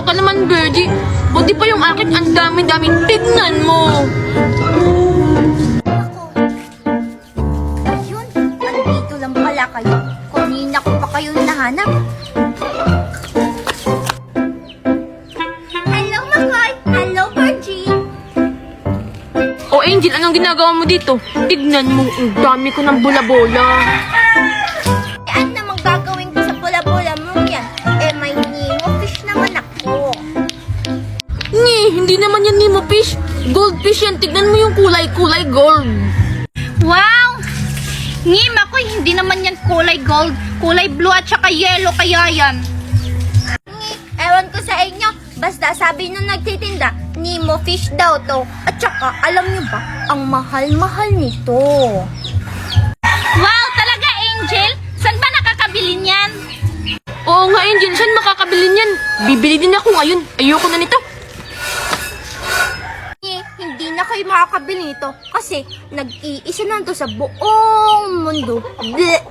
ka naman, Birdie. Buti pa yung akin, ang dami-dami. Tignan mo. Ayun, andito lang pala kayo. Kanina ko pa kayo nahanap. Hello, Makoy! Hello, Virgie! O Angel, anong ginagawa mo dito? Tignan mo, ang dami ko ng bola-bola. Eh, ano namang gagawin ko sa bola-bola mo yan? Eh, may Nemo fish naman ako. Hindi naman yan Nemo fish. Goldfish yan. Tignan mo yung kulay-kulay gold. Wow! Makoy, hindi naman yan kulay gold. Kulay blue at saka yellow kaya yan. Ewan ko sa inyo. Basta sabi nung nagtitinda, Nemo fish daw to. At saka, alam nyo ba, ang mahal-mahal nito. Wow, talaga Angel? Saan ba nakakabili niyan? Oo nga Angel, saan makakabili niyan? Bibili din ako ngayon. Ayoko na nito. Hindi na kayo makakabili nito kasi nag-iisa na to sa buong mundo. Bleh.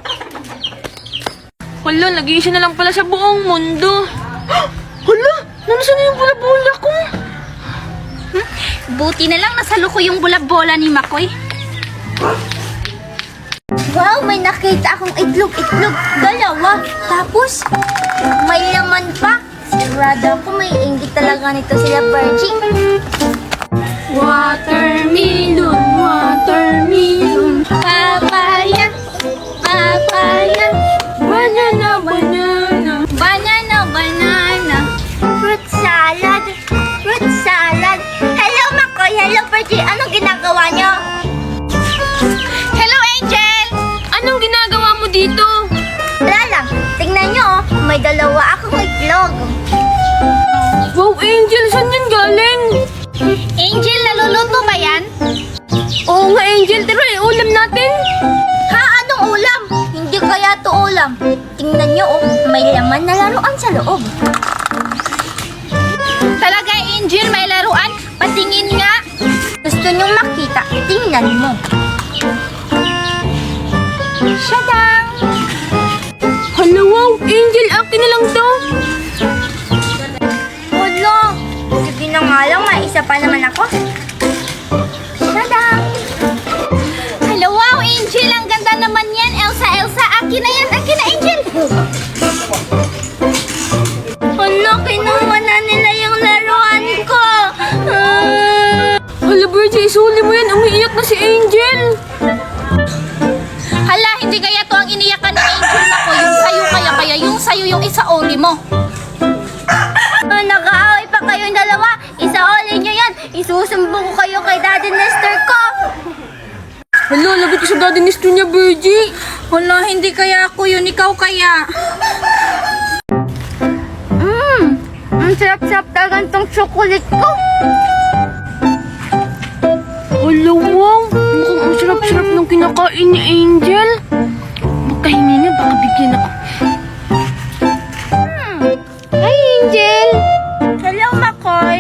Hala, nag-iisa na lang pala sa buong mundo. Hala, nanasan na yung bola-bola ko? Buti na lang nasalo ko yung bola-bola ni Makoy. Wow, may nakita akong itlog. Dalawa. Tapos, may laman pa. Sigurado ako may ingit talaga nito sila Virgie. Watermelon, watermelon. Papaya, papaya. Banana, banana. Banana, banana. Fruit salad, fruit salad. Hello Makoy, hello Virgie. Anong ginagawa niyo? Hello Angel. Anong ginagawa mo dito? Wala lang. Tingnan niyo oh, may dalawa akong itlog. Wow, Angel, saan yan galing? Angel, naluluto ba yan? Oo nga, Angel. Tara, ulam natin. Ha? Anong ulam? Hindi kaya to ulam. Tingnan niyo oh, may laman na laruan sa loob. Talaga Angel, may laruan? Patingin nga. Gusto niyong makita? Tingnan mo. Shadang! Hala, wow, Angel, akin na lang to. Wala. Sige na nga lang, may isa pa naman ako. Shadang! Hello, wow, Angel. Ang ganda naman yan. Elsa, akin na yan. Akin na, Angel. Hala, kinuha na nila yung laruan ko. Hala, Virgie, isuli mo yan. Umiiyak na si Angel. Hala, hindi kaya to ang iniyakan ni Angel na ko. Yung sayo kaya yung sayo yung isaoli mo. Nag-aaway pa kayong dalawa. Isaoli nyo yan. Isusumbong ko kayo kay Daddy Nestor ko. Hala, lagot ko sa daddy ni Stu niya, Virgie. Hala, hindi kaya ako yun. Ikaw kaya. Ang sarap-sarap talaga itong chocolate ko. Hala, wow. Mukhang ang sarap-sarap ng kinakain ni Angel. Magkahingi nga, baka bigyan ako. Hi, Angel. Hello, Makoy.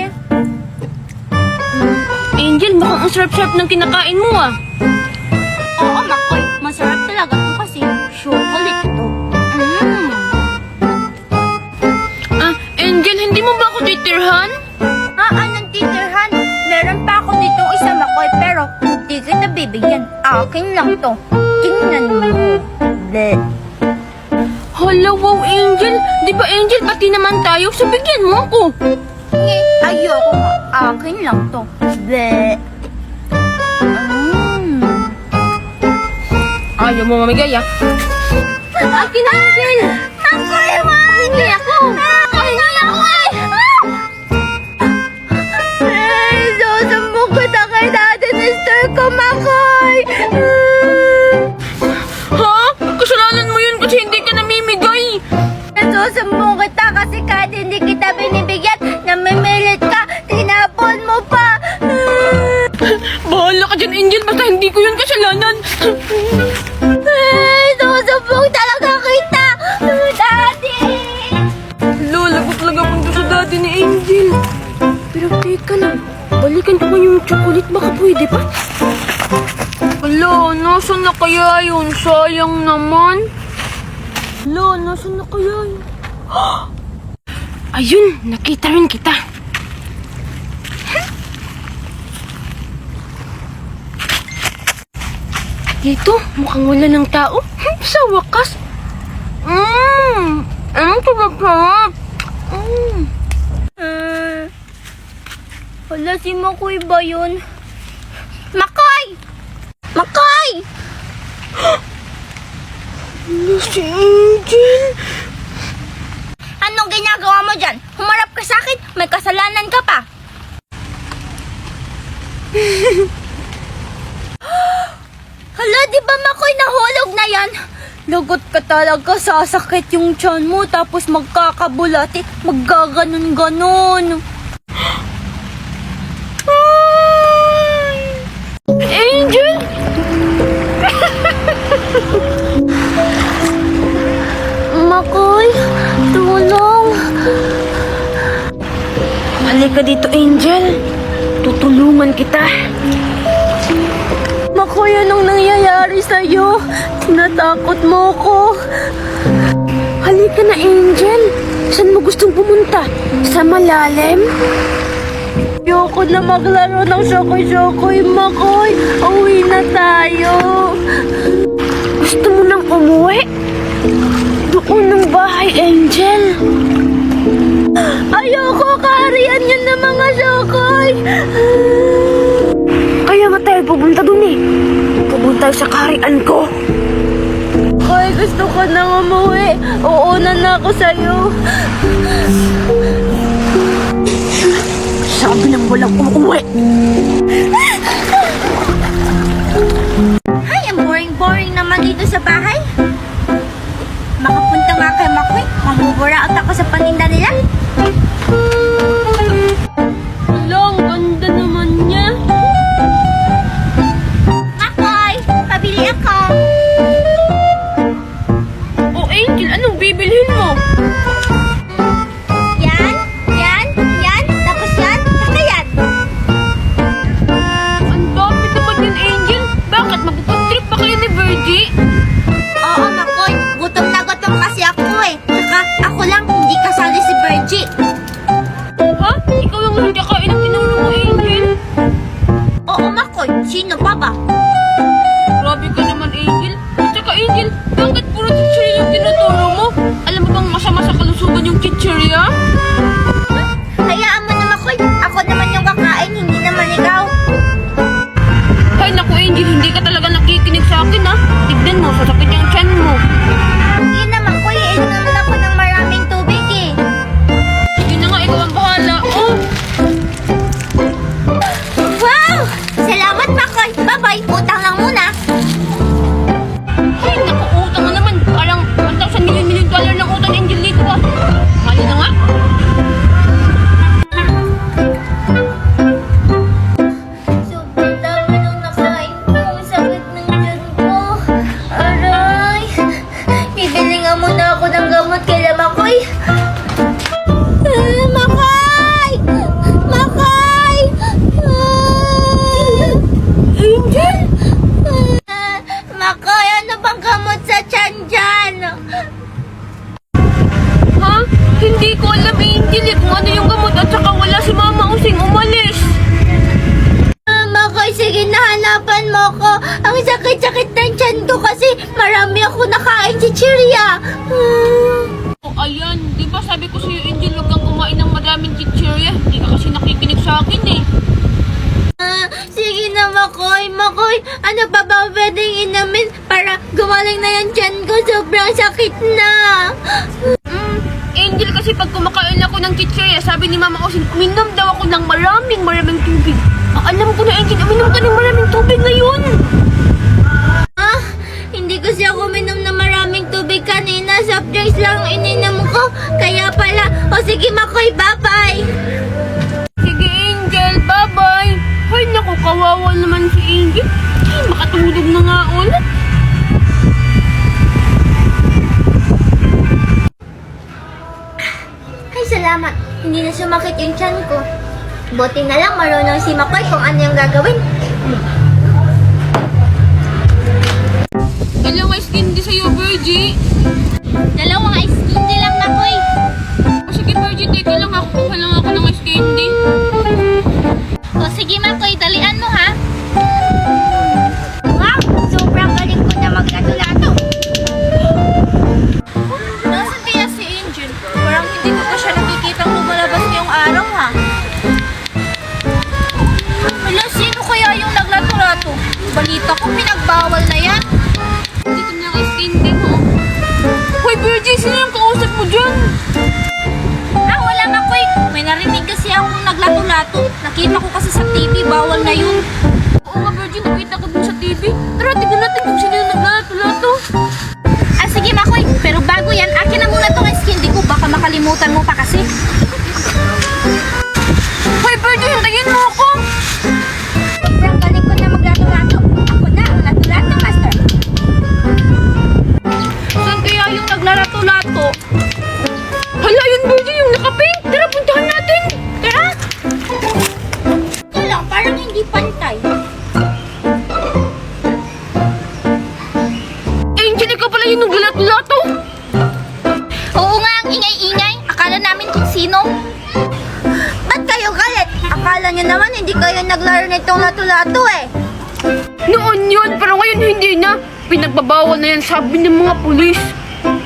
Angel, mukhang ang sarap-sarap ng kinakain mo ah. Oo, Makoy. Masarap talaga ito kasi chocolate ito. Angel, hindi mo ba ako titirhan? Anong titirhan? Meron pa ako dito isa Makoy pero hindi kita bibigyan. Akin lang to. Tingnan mo. Bleh. Hala, wow, Angel. Di ba, Angel, pati naman tayo. So, bigyan mo ako. Ayoko nga. Akin lang to. Bleh. Ayaw mo mamigay ah. Akin na, Angel. Makoy, Hindi ako. Hindi ako susumbong ko na kay Daddy Nestor ko, Makoy. Ha? Kasalanan mo yun kasi hindi ka namimigay. Susumbong kita kasi kahit hindi kita binibigyan, namimilit ka, tinapon mo pa. Bahala ka dyan, Angel. Basta hindi ko yun kasalanan. Susumbong talaga kita, Daddy. Lagot talaga punta sa daddy ni Angel. Pero teka lang. Balikan ko yung chocolate. Baka pwede pa? Hala, nasan na kaya yun? Sayang naman. Hala, nasan na kaya yun? Ayun, nakita rin kita. Dito, mukhang wala ng tao. Sa wakas. Ang sarap. Wala si Makoy ba yun? Makoy! Makoy! Wala si Angel. Anong ginagawa mo dyan? Humarap ka sa akin, may kasalanan ka pa. Hala, di ba Makoy, nahulog na yan? Lagot ka talaga, sasakit yung tiyan mo, tapos magkakabulati, maggaganon-ganon. Angel! Makoy, tulong. Halika dito, Angel. Tutulungan kita. Makoy, anong nangyayari sa'yo? Tinatakot mo ko. Halika na, Angel. Saan mo gustong pumunta? Sa malalim? Ayoko na maglaro ng Shokoy-Shokoy, Makoy. Uwi na tayo. Gusto mo nang umuwi? Doon ng bahay, Angel. Ayoko, kaharian yun ng mga Shokoy. Kaya nga tayo pupunta doon eh. Pupunta tayo sa kaharian ko. Ay, gusto ko nang umuwi. Uuna na ako sa'yo. Sabi nang walang umuwi. Ay, ang boring-boring naman dito sa bahay. Makapunta nga kay Makoy. Mamuburaot ako sa paninda nila. Lang, ganda naman niya. Makoy, pabili ako. Oh, Angel, anong bibilhin mo? Yan, yan, yan. Tapos yan, saka yan. Ang dami naman yun, Angel. Bakit? Magpupuntrip pa kayo ni Virgie? Oo, Makoy. Gutom na gutom kasi ako eh. Saka ako lang, hindi kasali si Virgie. Ha? Ikaw yung hindi kain ng tinuro mo, Angel? Oo, Makoy. Sino pa ba? Grabe ka naman, Angel. At saka, Angel, bakit puro chichirya yung tinuturo mo? Alam mo bang masama sa kalusugan yung chichirya? Hayaan mo na, Makoy. Ako naman yung kakain, hindi naman ikaw. Ay, naku, Angel, hindi ka talaga nakikinig sa akin, ha? Tignan mo, sasakit yung tiyan mo. Hindi na, Makoy. Inom naman ako ng maraming tubig eh. Sige na nga, ikaw ang bahala. Oh! Wow! Salamat, Makoy. Bye-bye. Utang lang muna. Ay, naku, utang na naman. Parang 1,000 million dollar ng utang, Angel, dito, ha? Mali na nga. Sobrang dami nung nakain ko. Ang sakit ng tiyan ko. Aray. Bibili nga muna ako ng gamot kay Makoy. Makoy! Makoy! Angel? Makoy, ano bang gamot sa tiyan dyan? Ha? Hindi ko alam, Angel, eh, kung ano yung gamot at saka wala si Mama Using umalis. Makoy, sige na, hanapan mo ko. Ang sakit-sakit ng tiyan ko kasi marami ako nakain si Chiria. Oh, ayan. Di ba sabi ko sa'yo, Angel, huwag kang kumain ng madaming chichirya. Hindi ka kasi nakikinig sa akin, eh. Sige na, Makoy. Makoy, ano pa ba pwedeng inamin para gumaling na yung tiyan ko? Sobrang sakit na. Angel, kasi pag kumakain ako ng chichirya, sabi ni Mama Using, uminom daw ako ng maraming tubig. Alam ko na, Angel, uminom ka ng maraming tubig ngayon. Hindi kasi ako minom na maraming tubig kanina. Soft drinks lang ang ininom ko. Kaya pala. O sige, Makoy, bye-bye. Sige, Angel, bye-bye. Ay, naku, kawawa naman si Angel. Ay, makatulog na nga ulit. Ay, salamat. Hindi na sumakit yung tiyan ko. Buti na lang marunong si Makoy kung ano yung gagawin. Dalawang ice candy sa'yo, Virgie. Dalawang ice candy lang, Makoy. O sige, Virgie. Virgie, teka lang ako. Kuha lang ako ng ice candy. O sige, Makoy, dalian mo ha. Wow, sobrang galing ko na maglato-lato. Nasaan kaya si Angel? Parang hindi ko pa siya nakikitang lumalabas ngayong araw, ha? Hala, sino kaya yung naglato-lato? Balita ko, pinagbawal na yan. Dito na ang ice candy mo. Hoy, Virgie, sino yung kausap mo dyan? Wala, Makoy. May narinig kasi akong naglato-lato. Nakita ko kasi sa TV, bawal na yun. Oo nga, Virgie, nakita ko dun sa TV. Tara, tignan natin kung sino yung naglalato-lato. Sige, Makoy. Pero bago yan, akin na muna tong ice candy ko. Baka makalimutan mo pa kasi. Hoy, Virgie, hintayin mo ako. Sobrang galing ko na maglato-lato. Ako na ang lato-lato master. Saan kaya yung naglalato-lato? Hala, yun, Virgie, yung nakapink. Tara, puntahan natin. Tara! Ito lang, parang hindi pantay. Angel, ikaw pala yung naglalato-lato. Oo nga, ang ingay-ingay. Akala namin kung sino. Ba't kayo galit? Akala nyo naman hindi kayo naglaro nitong lato-lato eh. Noon yun, pero ngayon hindi na. Pinagbabawal na yan, sabi ng mga pulis.